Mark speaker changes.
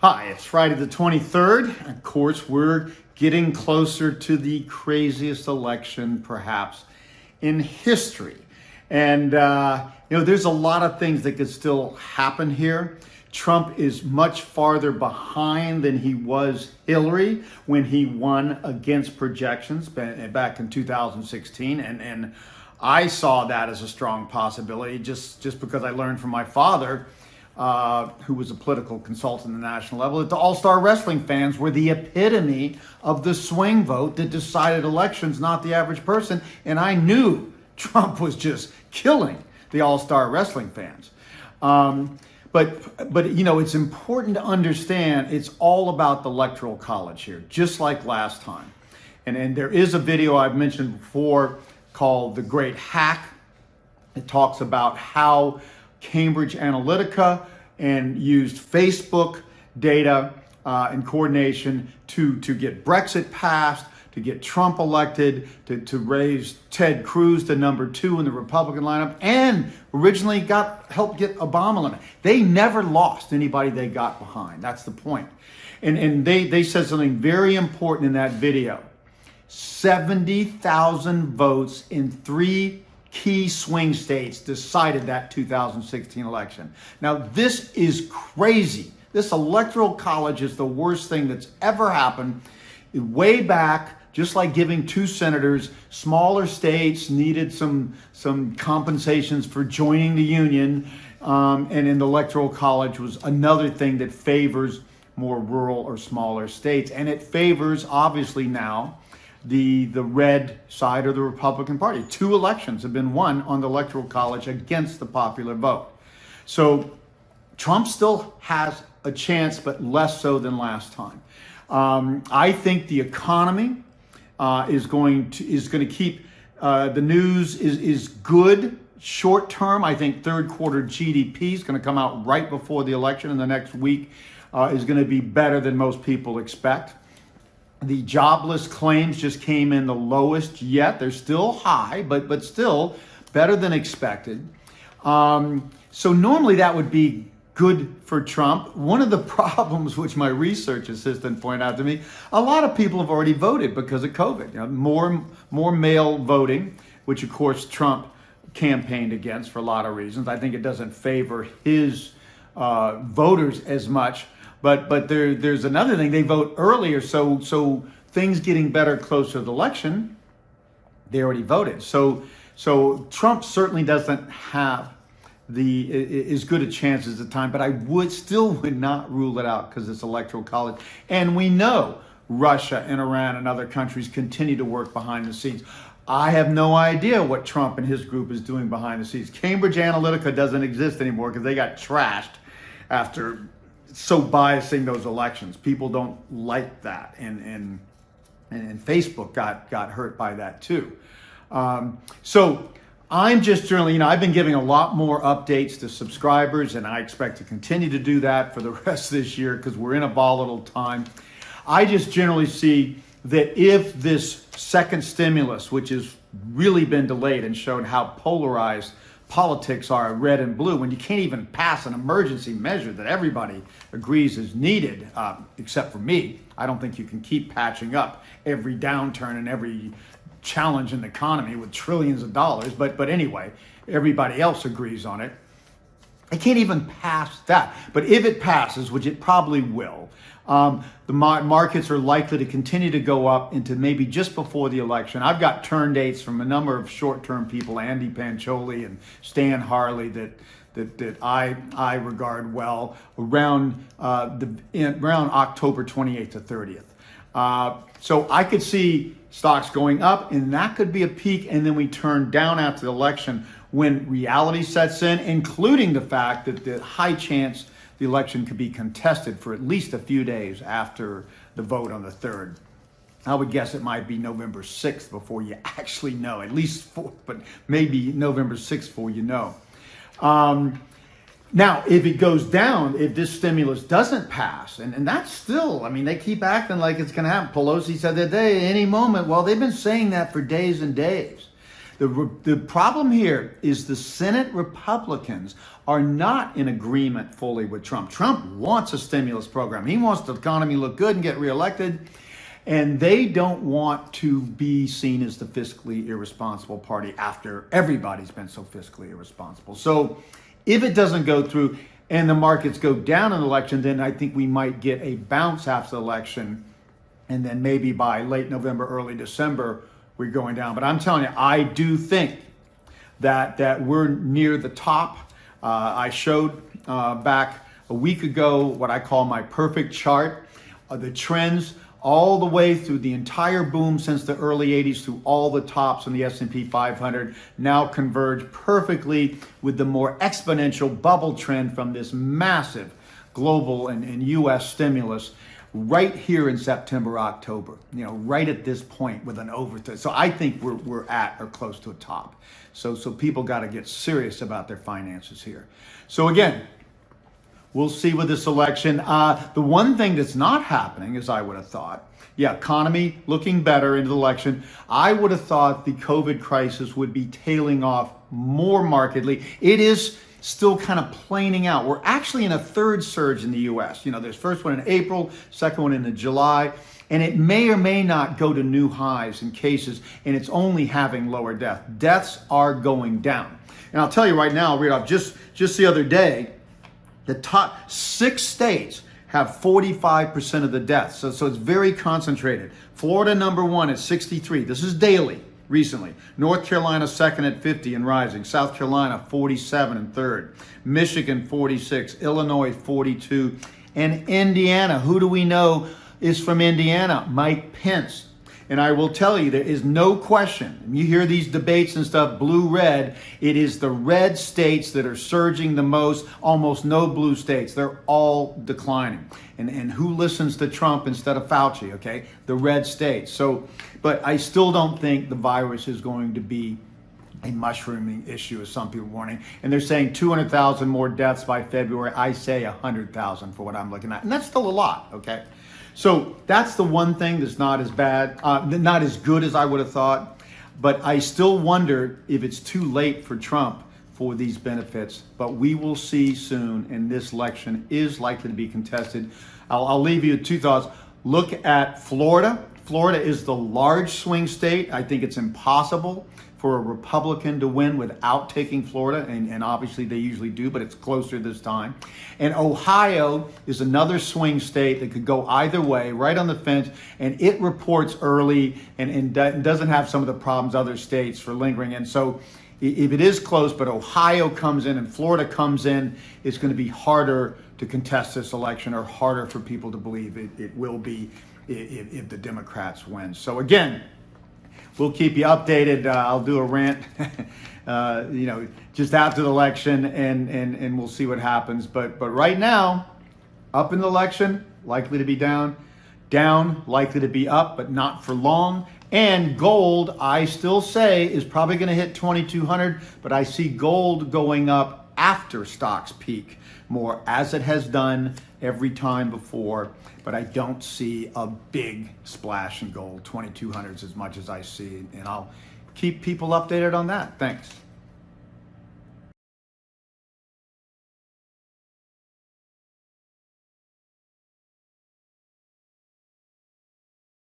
Speaker 1: Hi, it's Friday the 23rd. Of course, we're getting closer to the craziest election perhaps in history. And, there's a lot of things that could still happen here. Trump is much farther behind than he was Hillary when he won against projections back in 2016. And I saw that as a strong possibility just because I learned from my father, who was a political consultant at the national level, that the all-star wrestling fans were the epitome of the swing vote that decided elections, not the average person. And I knew Trump was just killing the all-star wrestling fans. But it's important to understand it's all about the Electoral College here, just like last time. And there is a video I've mentioned before called The Great Hack. It talks about how Cambridge Analytica and used Facebook data in coordination to get Brexit passed, to get Trump elected, to raise Ted Cruz to number 2 in the Republican lineup, and originally helped get Obama elected. They never lost anybody they got behind. That's the point. And they said something very important in that video. 70,000 votes in 3 key swing states decided that 2016 election. Now, this is crazy. This Electoral College is the worst thing that's ever happened. Way back, just like giving 2 senators, smaller states needed some compensations for joining the union, and in the Electoral College was another thing that favors more rural or smaller states. And it favors, obviously now, the red side of the Republican Party. 2 elections have been won on the Electoral College against the popular vote. So Trump still has a chance, but less so than last time. I think the economy is going to keep the news is good short term. I think third quarter GDP is going to come out right before the election in the next week, is going to be better than most people expect. The jobless claims just came in the lowest yet. They're still high, but still better than expected. So normally that would be good for Trump. One of the problems, which my research assistant pointed out to me, a lot of people have already voted because of COVID. More mail voting, which of course Trump campaigned against for a lot of reasons. I think it doesn't favor his voters as much. But there's another thing. They vote earlier, so things getting better closer to the election, they already voted. So Trump certainly doesn't have as good a chance as the time, but I would not rule it out because it's Electoral College. And we know Russia and Iran and other countries continue to work behind the scenes. I have no idea what Trump and his group is doing behind the scenes. Cambridge Analytica doesn't exist anymore because they got trashed after so biasing those elections. People don't like that, and Facebook got hurt by that too. So I'm just generally, I've been giving a lot more updates to subscribers, and I expect to continue to do that for the rest of this year because we're in a volatile time. I just generally see that if this second stimulus, which has really been delayed and shown how polarized politics are, red and blue, when you can't even pass an emergency measure that everybody agrees is needed, except for me. I don't think you can keep patching up every downturn and every challenge in the economy with trillions of dollars. But anyway, everybody else agrees on it. It can't even pass that. But if it passes, which it probably will, the markets are likely to continue to go up into maybe just before the election. I've got turn dates from a number of short-term people, Andy Pancholi and Stan Harley, that I regard well, around October 28th to 30th. So I could see stocks going up, and that could be a peak, and then we turn down after the election when reality sets in, including the fact that the high chance the election could be contested for at least a few days after the vote on the 3rd. I would guess it might be November 6th before you actually know, at least 4th, but maybe November 6th before you know. Now, if it goes down, if this stimulus doesn't pass, and that's still, they keep acting like it's going to happen. Pelosi said that day, any moment. Well, they've been saying that for days and days. The problem here is the Senate Republicans are not in agreement fully with Trump. Trump wants a stimulus program. He wants the economy to look good and get reelected. And they don't want to be seen as the fiscally irresponsible party after everybody's been so fiscally irresponsible. So if it doesn't go through and the markets go down in the election, then I think we might get a bounce after the election. And then maybe by late November, early December, we're going down. But I'm telling you, I do think that we're near the top. I showed back a week ago what I call my perfect chart of the trends all the way through the entire boom since the early 80s through all the tops in the S&P 500 now converge perfectly with the more exponential bubble trend from this massive global and U.S. stimulus right here in September, October, right at this point with an overthrow. So I think we're at or close to a top. So people got to get serious about their finances here. So again, we'll see with this election. The one thing that's not happening, as I would have thought, economy looking better into the election. I would have thought the COVID crisis would be tailing off more markedly. It is still kind of planing out. We're actually in a third surge in the U.S. There's first one in April, second one in July, and it may or may not go to new highs in cases, and it's only having lower death. Deaths are going down. And I'll tell you right now, I'll read off just the other day, the top 6 states have 45% of the deaths. So it's very concentrated. Florida, number 1 at 63. This is daily, recently. North Carolina, second at 50 and rising. South Carolina, 47 and third. Michigan, 46. Illinois, 42. And Indiana, who do we know is from Indiana? Mike Pence. And I will tell you, there is no question. You hear these debates and stuff, blue, red. It is the red states that are surging the most, almost no blue states. They're all declining. And who listens to Trump instead of Fauci, okay? The red states. So, but I still don't think the virus is going to be a mushrooming issue, as some people are warning. And they're saying 200,000 more deaths by February. I say 100,000 for what I'm looking at. And that's still a lot, okay? So that's the one thing that's not as bad, not as good as I would have thought. But I still wonder if it's too late for Trump for these benefits. But we will see soon, and this election is likely to be contested. I'll leave you with 2 thoughts. Look at Florida. Florida is the large swing state. I think it's impossible for a Republican to win without taking Florida, and obviously they usually do, but it's closer this time. And Ohio is another swing state that could go either way, right on the fence, and it reports early and doesn't have some of the problems other states for lingering. And so if it is close, but Ohio comes in and Florida comes in, it's going to be harder to contest this election, or harder for people to believe it will be if the Democrats win. So again, we'll keep you updated. I'll do a rant, just after the election, and we'll see what happens. But right now, up in the election, likely to be down, likely to be up, but not for long. And gold, I still say, is probably going to hit 2,200, but I see gold going up after stocks peak more, as it has done every time before. But I don't see a big splash in gold. 2,200 is as much as I see, and I'll keep people updated on that. Thanks.